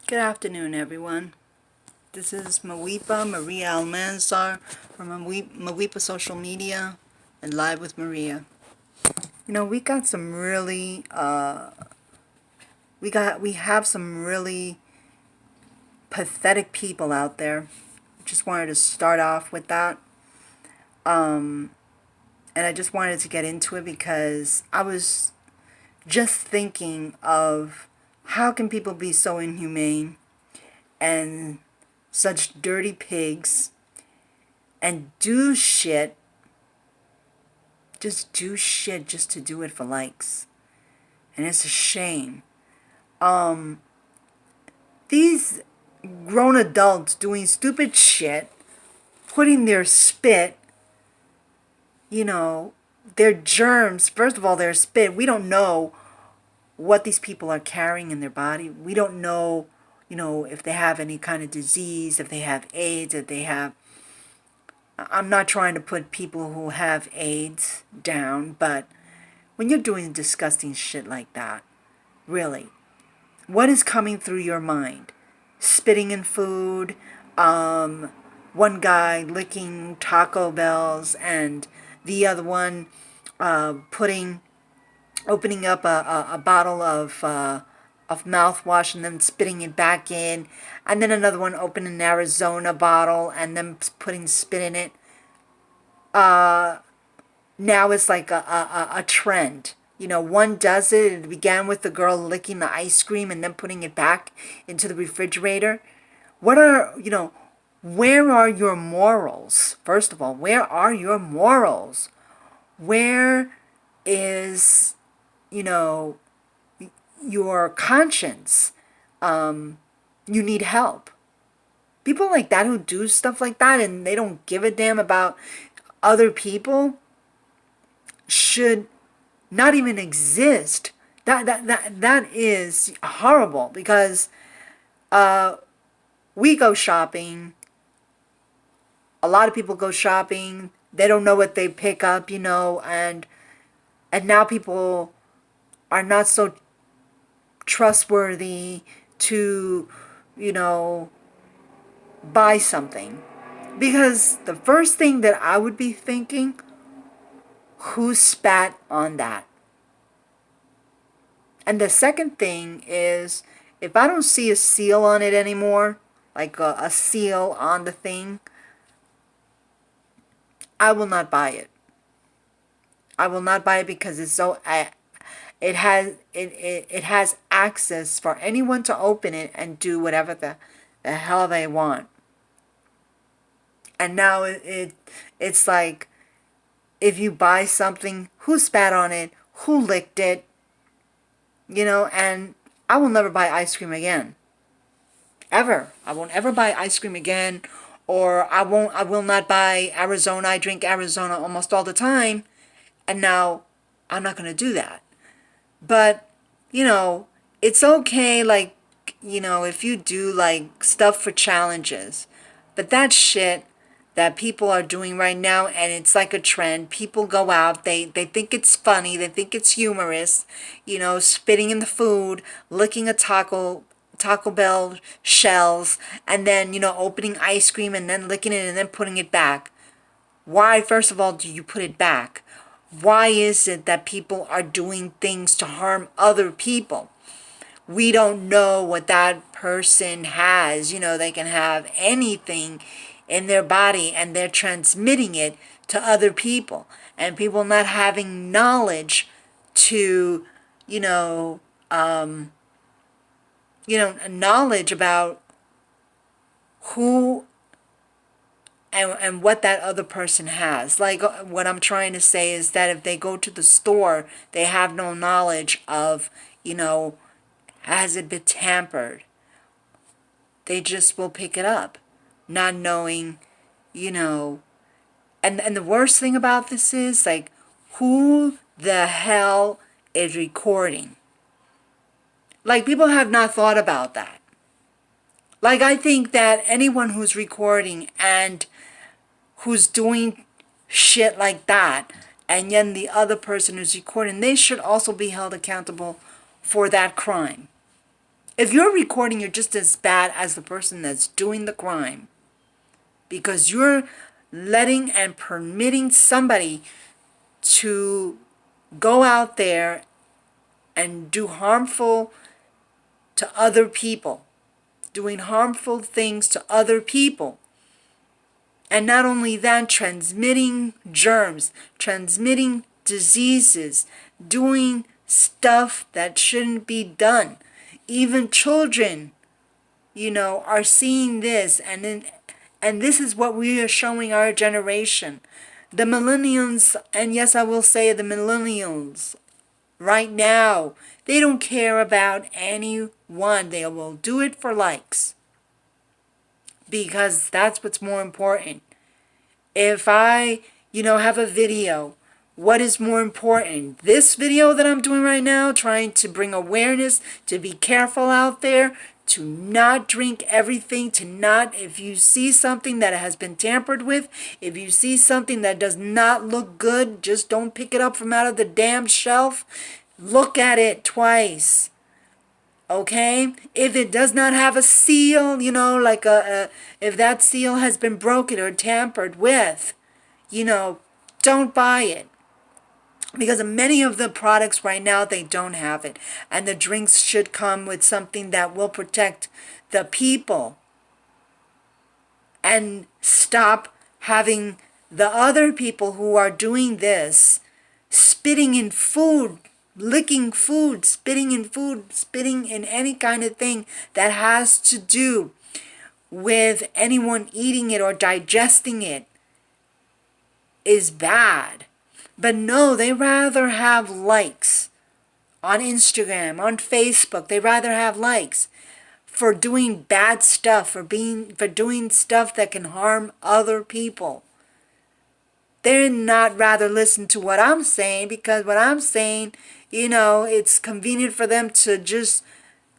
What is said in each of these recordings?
Good afternoon, everyone. This is Mawipa, Maria Almanzar from Mawipa Social Media and Live with Maria. You know, we got some really, we have some really pathetic people out there. Just wanted to start off with that. And I just wanted to get into it because I was just thinking of how can people be so inhumane and such dirty pigs and do shit, just do shit just to do it for likes. And it's a shame. These grown adults doing stupid shit, putting their spit, you know, their germs, first of all, their spit, we don't know what these people are carrying in their body. We don't know, if they have any kind of disease, if they have AIDS, if they have... I'm not trying to put people who have AIDS down, but when you're doing disgusting shit like that, really, what is coming through your mind? Spitting in food, one guy licking Taco Bells, and the other one opening up a bottle of mouthwash and then spitting it back in, and then another one opening an Arizona bottle and then putting spit in it. Now it's like a trend. One does it. It began with the girl licking the ice cream and then putting it back into the refrigerator. Where are your morals? First of all, where are your morals? Where is, your conscience? You need help. People like that who do stuff like that and they don't give a damn about other people should not even exist. That is horrible because we go shopping. A lot of people go shopping. They don't know what they pick up, and now people are not so trustworthy to, buy something. Because the first thing that I would be thinking, who spat on that? And the second thing is, if I don't see a seal on it anymore, like a seal on the thing, I will not buy it. I will not buy it because it's so... it has access for anyone to open it and do whatever the hell they want. And now it's like, if you buy something, who spat on it, who licked it, and I will never buy ice cream again. Ever. I won't ever buy ice cream again, or I will not buy Arizona. I drink Arizona almost all the time, and now I'm not going to do that. But, it's okay, like, if you do, like, stuff for challenges. But that shit that people are doing right now, and it's like a trend. People go out, they think it's funny, they think it's humorous, spitting in the food, licking a Taco Bell shells, and then, opening ice cream and then licking it and then putting it back. Why, first of all, do you put it back? Why is it that people are doing things to harm other people? We don't know what that person has. They can have anything in their body and they're transmitting it to other people. And people not having knowledge to, knowledge about who and what that other person has. Like, what I'm trying to say is that if they go to the store, they have no knowledge of, has it been tampered? They just will pick it up, not knowing, and the worst thing about this is, like, who the hell is recording? Like, people have not thought about that. Like, I think that anyone who's recording and who's doing shit like that, and then the other person who's recording, they should also be held accountable for that crime. If you're recording, you're just as bad as the person that's doing the crime, because you're letting and permitting somebody to go out there and do harmful to other people, doing harmful things to other people. And not only that, transmitting germs, transmitting diseases, doing stuff that shouldn't be done. Even children, are seeing this, and this is what we are showing our generation. The millennials, and yes, I will say the millennials, right now, they don't care about anyone. They will do it for likes, because that's what's more important. If I, have a video, what is more important? This video that I'm doing right now, trying to bring awareness, to be careful out there, to not drink everything, to not, if you see something that has been tampered with, if you see something that does not look good, just don't pick it up from out of the damn shelf. Look at it twice. Okay? If it does not have a seal, like if that seal has been broken or tampered with, don't buy it. Because many of the products right now, they don't have it. And the drinks should come with something that will protect the people. And stop having the other people who are doing this spitting in food, licking food, spitting in any kind of thing that has to do with anyone eating it or digesting it is bad. But no, they rather have likes on Instagram, on Facebook. They rather have likes for doing bad stuff, for doing stuff that can harm other people. They're not rather listen to what I'm saying, because what I'm saying, it's convenient for them to just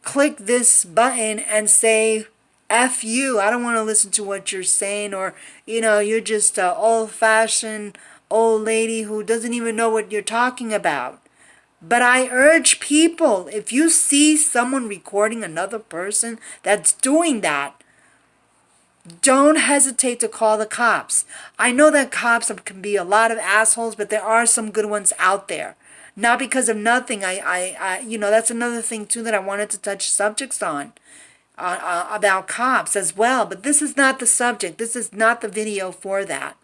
click this button and say, F you, I don't want to listen to what you're saying, or, you're just an old-fashioned old lady who doesn't even know what you're talking about. But I urge people, if you see someone recording another person that's doing that, don't hesitate to call the cops. I know that cops can be a lot of assholes, but there are some good ones out there. Not because of nothing. That's another thing too that I wanted to touch subjects on. About cops as well. But this is not the subject. This is not the video for that.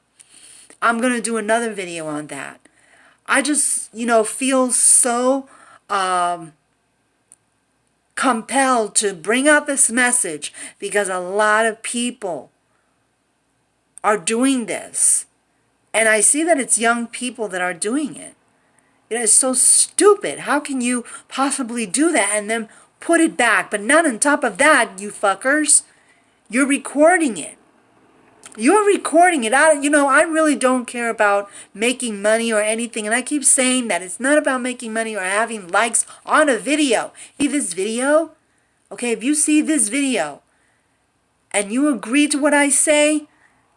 I'm going to do another video on that. I just, feel so compelled to bring out this message, because a lot of people are doing this. And I see that it's young people that are doing it. It is so stupid. How can you possibly do that and then put it back? But not on top of that, you fuckers. You're recording it. You're recording it. I really don't care about making money or anything. And I keep saying that it's not about making money or having likes on a video. See this video? Okay, if you see this video and you agree to what I say,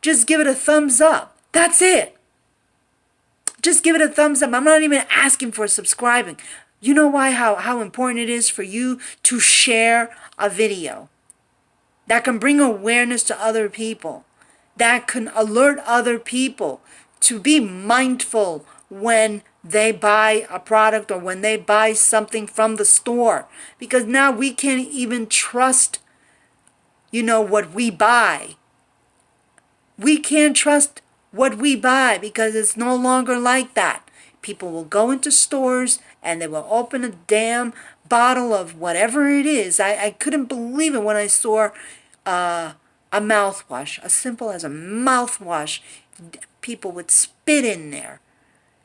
just give it a thumbs up. That's it. Just give it a thumbs up. I'm not even asking for subscribing. You know why? How important it is for you to share a video that can bring awareness to other people, that can alert other people to be mindful when they buy a product or when they buy something from the store. Because now we can't even trust, what we buy. We can't trust what we buy, because it's no longer like that. People will go into stores and they will open a damn bottle of whatever it is. I couldn't believe it when I saw a mouthwash, as simple as a mouthwash. People would spit in there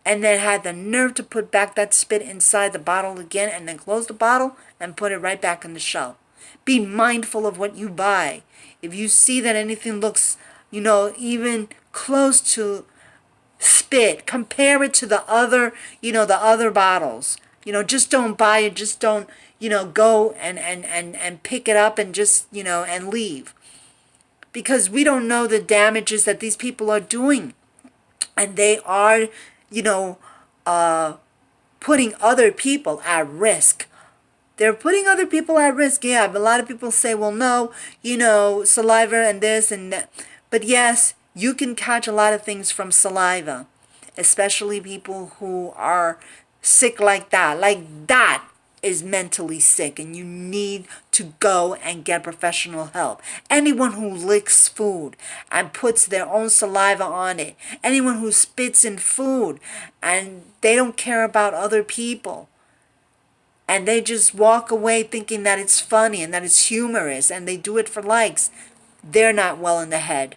and then had the nerve to put back that spit inside the bottle again and then close the bottle and put it right back on the shelf. Be mindful of what you buy. If you see that anything looks, even close to spit, compare it to the other, the other bottles. Just don't buy it. Just don't, go and pick it up and just, and leave. Because we don't know the damages that these people are doing. And they are, putting other people at risk. They're putting other people at risk. Yeah, but a lot of people say, well, no, saliva and this and that. But yes, you can catch a lot of things from saliva, especially people who are sick like that. Like that is mentally sick, and you need to go and get professional help. Anyone who licks food and puts their own saliva on it, anyone who spits in food and they don't care about other people, and they just walk away thinking that it's funny and that it's humorous and they do it for likes, they're not well in the head.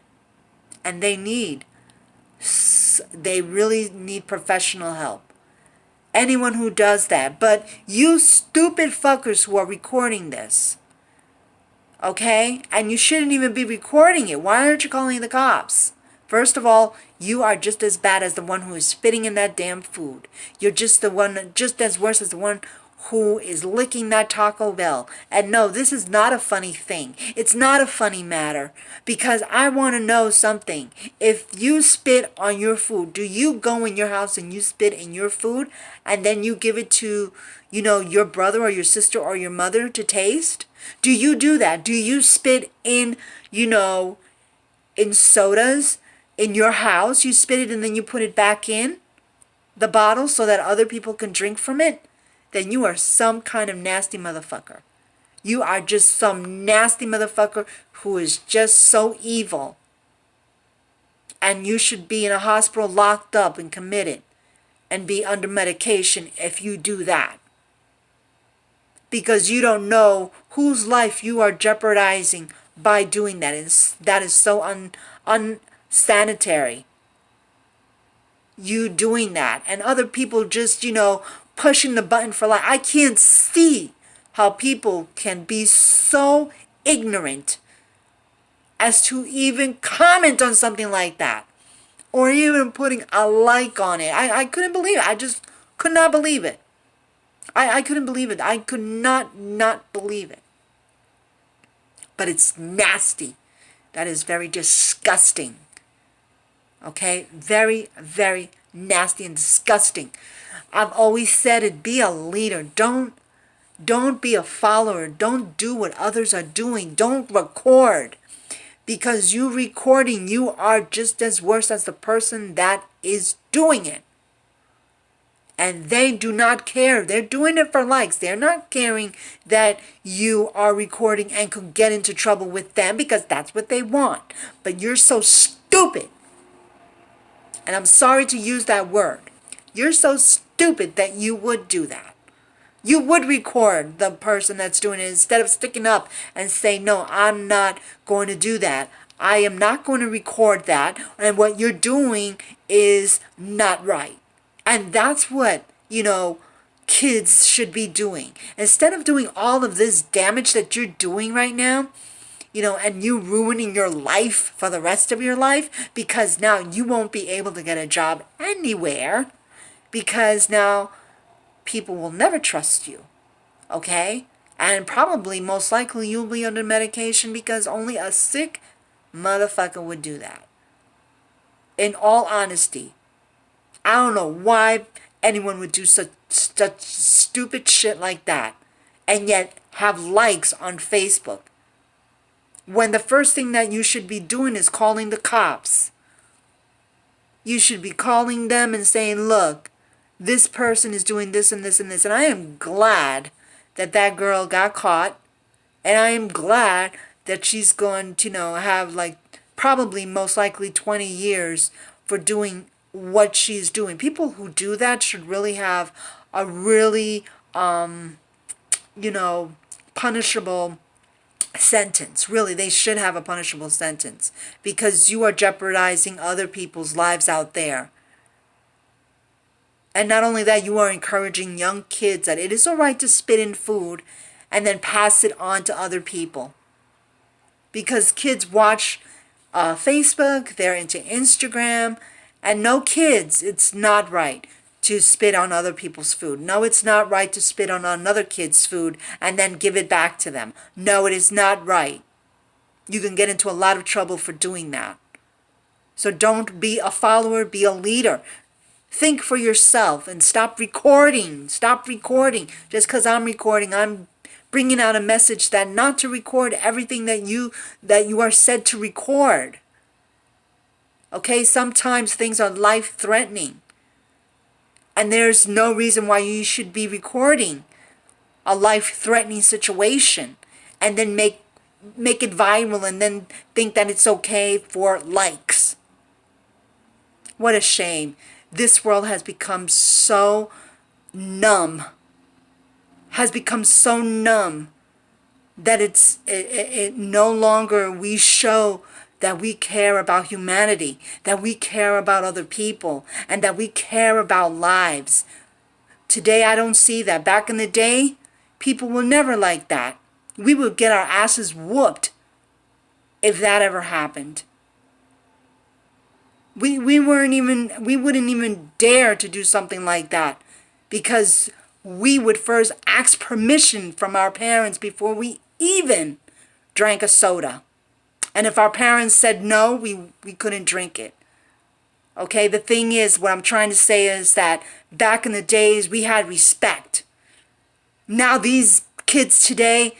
And they really need professional help. Anyone who does that. But you stupid fuckers who are recording this, okay? And you shouldn't even be recording it. Why aren't you calling the cops? First of all, you are just as bad as the one who is spitting in that damn food. You're just as worse as the one who is licking that Taco Bell. And no, this is not a funny thing. It's not a funny matter. Because I want to know something. If you spit on your food, do you go in your house and you spit in your food and then you give it to, your brother or your sister or your mother to taste? Do you do that? Do you spit in, in sodas in your house? You spit it and then you put it back in the bottle so that other people can drink from it? Then you are some kind of nasty motherfucker. You are just some nasty motherfucker who is just so evil. And you should be in a hospital locked up and committed and be under medication if you do that. Because you don't know whose life you are jeopardizing by doing that. And that is so unsanitary. You doing that. And other people just, pushing the button for life. I can't see how people can be so ignorant as to even comment on something like that. Or even putting a like on it. I couldn't believe it. I just could not believe it. I couldn't believe it. I could not believe it. But it's nasty. That is very disgusting. Okay? Very, very nasty and disgusting. I've always said it, be a leader. Don't be a follower. Don't do what others are doing. Don't record. Because you recording, you are just as worse as the person that is doing it. And they do not care. They're doing it for likes. They're not caring that you are recording and could get into trouble with them because that's what they want. But you're so stupid. And I'm sorry to use that word. You're so stupid that you would do that. You would record the person that's doing it instead of sticking up and say, no, I'm not going to do that. I am not going to record that. And what you're doing is not right. And that's what, kids should be doing. Instead of doing all of this damage that you're doing right now, and you ruining your life for the rest of your life because now you won't be able to get a job anywhere because now people will never trust you, okay? And probably, most likely, you'll be under medication because only a sick motherfucker would do that. In all honesty, I don't know why anyone would do such stupid shit like that and yet have likes on Facebook when the first thing that you should be doing is calling the cops. You should be calling them and saying, look, this person is doing this and this and this. And I am glad that that girl got caught. And I am glad that she's going to, have probably most likely 20 years for doing what she's doing. People who do that should really have a really, punishable sentence. Really, they should have a punishable sentence because you are jeopardizing other people's lives out there. And not only that, you are encouraging young kids that it is all right to spit in food and then pass it on to other people. Because kids watch Facebook, they're into Instagram, and no, kids, it's not right to spit on other people's food. No, it's not right to spit on another kid's food and then give it back to them. No, it is not right. You can get into a lot of trouble for doing that. So don't be a follower, be a leader. Think for yourself and stop recording. Stop recording. Just because I'm recording, I'm bringing out a message that not to record everything that you are said to record. Okay, sometimes things are life-threatening, and there's no reason why you should be recording a life-threatening situation and then make it viral and then think that it's okay for likes. What a shame. This world has become so numb. Has become so numb that it no longer we show that we care about humanity, that we care about other people, and that we care about lives. Today I don't see that. Back in the day, people were never like that. We would get our asses whooped if that ever happened. We wouldn't even dare to do something like that, because we would first ask permission from our parents before we even drank a soda. And if our parents said no, we couldn't drink it. Okay, the thing is, what I'm trying to say is that back in the days, we had respect. Now these kids today,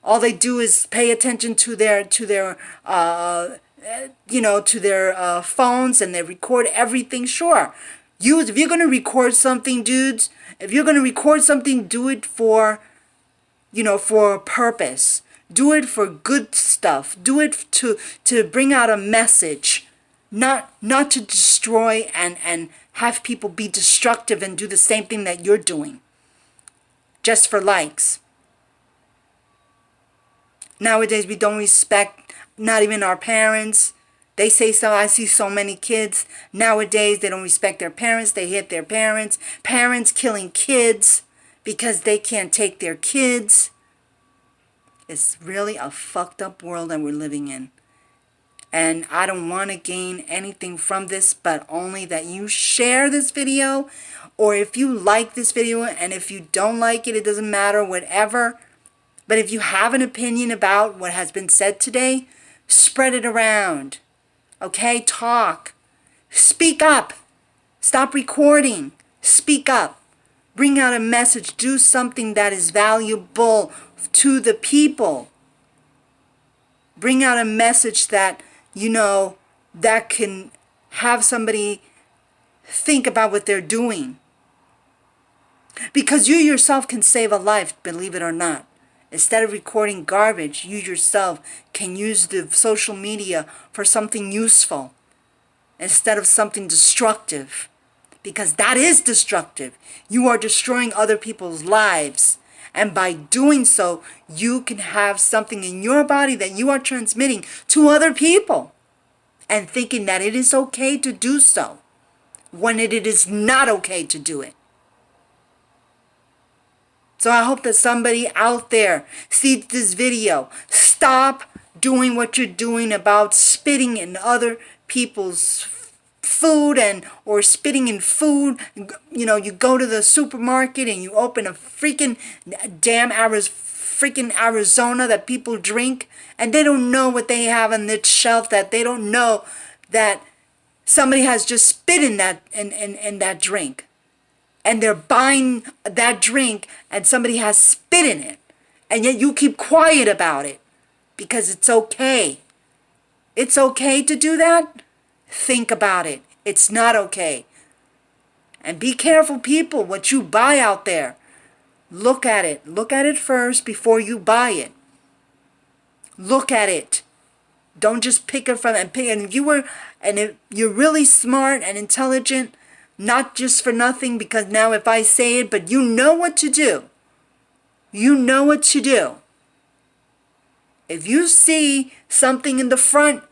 all they do is pay attention to their phones, and they record everything. Sure, if you're gonna record something, dudes, if you're gonna record something, do it for a purpose. Do it for good stuff. Do it to bring out a message, not to destroy and have people be destructive and do the same thing that you're doing just for likes. Nowadays, we don't respect not even our parents. They say so. I see so many kids nowadays, they don't respect their parents. They hit their parents. Parents killing kids because they can't take their kids. It's really a fucked up world that we're living in. And I don't want to gain anything from this, but only that you share this video. Or if you like this video, and if you don't like it, it doesn't matter, whatever. But if you have an opinion about what has been said today, spread it around. Okay? Talk. Speak up. Stop recording. Speak up. Bring out a message. Do something that is valuable to the people. Bring out a message that, that can have somebody think about what they're doing. Because you yourself can save a life, believe it or not. Instead of recording garbage, you yourself can use the social media for something useful instead of something destructive. Because that is destructive. You are destroying other people's lives. And by doing so, you can have something in your body that you are transmitting to other people. And thinking that it is okay to do so, when it is not okay to do it. So I hope that somebody out there sees this video. Stop doing what you're doing about spitting in other people's food or spitting in food. You go to the supermarket and you open a freaking damn Arizona that people drink, and they don't know what they have on the shelf, that they don't know that somebody has just spit in that drink. And they're buying that drink and somebody has spit in it. And yet you keep quiet about it because it's okay. It's okay to do that? Think about it. It's not okay. And be careful, people, what you buy out there. Look at it. Look at it first before you buy it. Look at it. Don't just pick it from and pick it. And if you're really smart and intelligent, not just for nothing, because now if I say it, but you know what to do. You know what to do. If you see something in the front,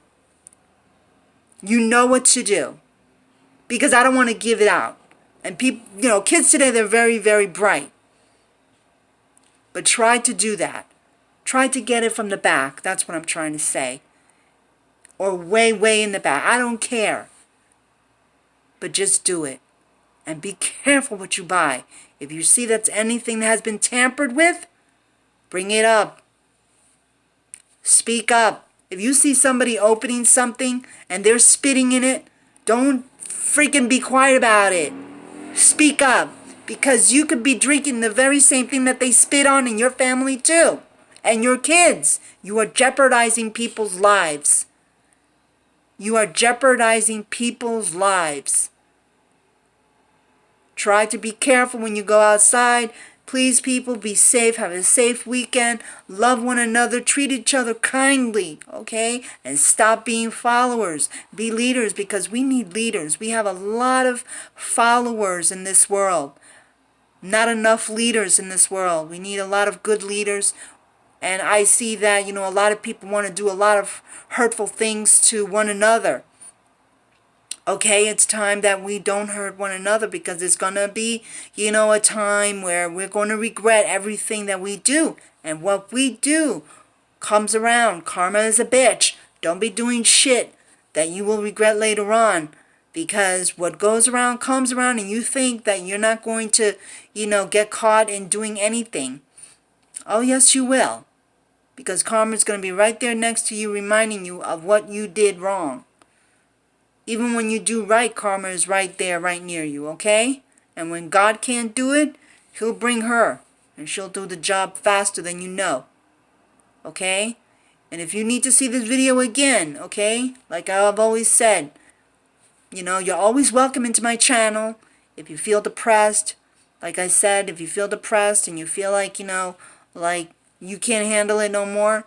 you know what to do. Because I don't want to give it out. And people, kids today, they're very, very bright. But try to do that. Try to get it from the back. That's what I'm trying to say. Or way, way in the back. I don't care. But just do it. And be careful what you buy. If you see that's anything that has been tampered with, bring it up. Speak up. If you see somebody opening something and they're spitting in it, don't freaking be quiet about it. Speak up. Because you could be drinking the very same thing that they spit on in your family too. And your kids. You are jeopardizing people's lives. You are jeopardizing people's lives. Try to be careful when you go outside. Please, people, be safe. Have a safe weekend. Love one another. Treat each other kindly, okay? And stop being followers. Be leaders, because we need leaders. We have a lot of followers in this world. Not enough leaders in this world. We need a lot of good leaders. And I see that, a lot of people want to do a lot of hurtful things to one another. Okay, it's time that we don't hurt one another, because it's going to be, a time where we're going to regret everything that we do. And what we do comes around. Karma is a bitch. Don't be doing shit that you will regret later on. Because what goes around comes around, and you think that you're not going to, get caught in doing anything. Oh, yes, you will. Because karma is going to be right there next to you, reminding you of what you did wrong. Even when you do right, karma is right there, right near you, okay? And when God can't do it, He'll bring her. And she'll do the job faster than you know. Okay? And if you need to see this video again, okay? Like I've always said, you're always welcome into my channel. If you feel depressed, like I said, if you feel depressed and you feel like, like you can't handle it no more,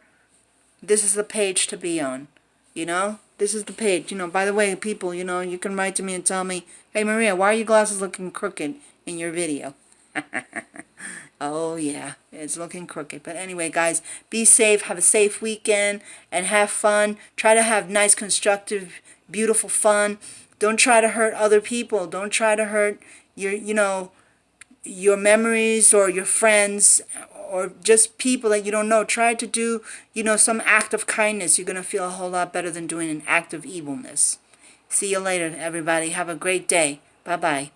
this is the page to be on, This is the page. By the way, people, you can write to me and tell me, hey, Maria, why are your glasses looking crooked in your video? Oh, yeah, it's looking crooked. But anyway, guys, be safe. Have a safe weekend and have fun. Try to have nice, constructive, beautiful fun. Don't try to hurt other people. Don't try to hurt your memories or your friends or just people that you don't know. Try to do, some act of kindness. You're going to feel a whole lot better than doing an act of evilness. See you later, everybody. Have a great day. Bye-bye.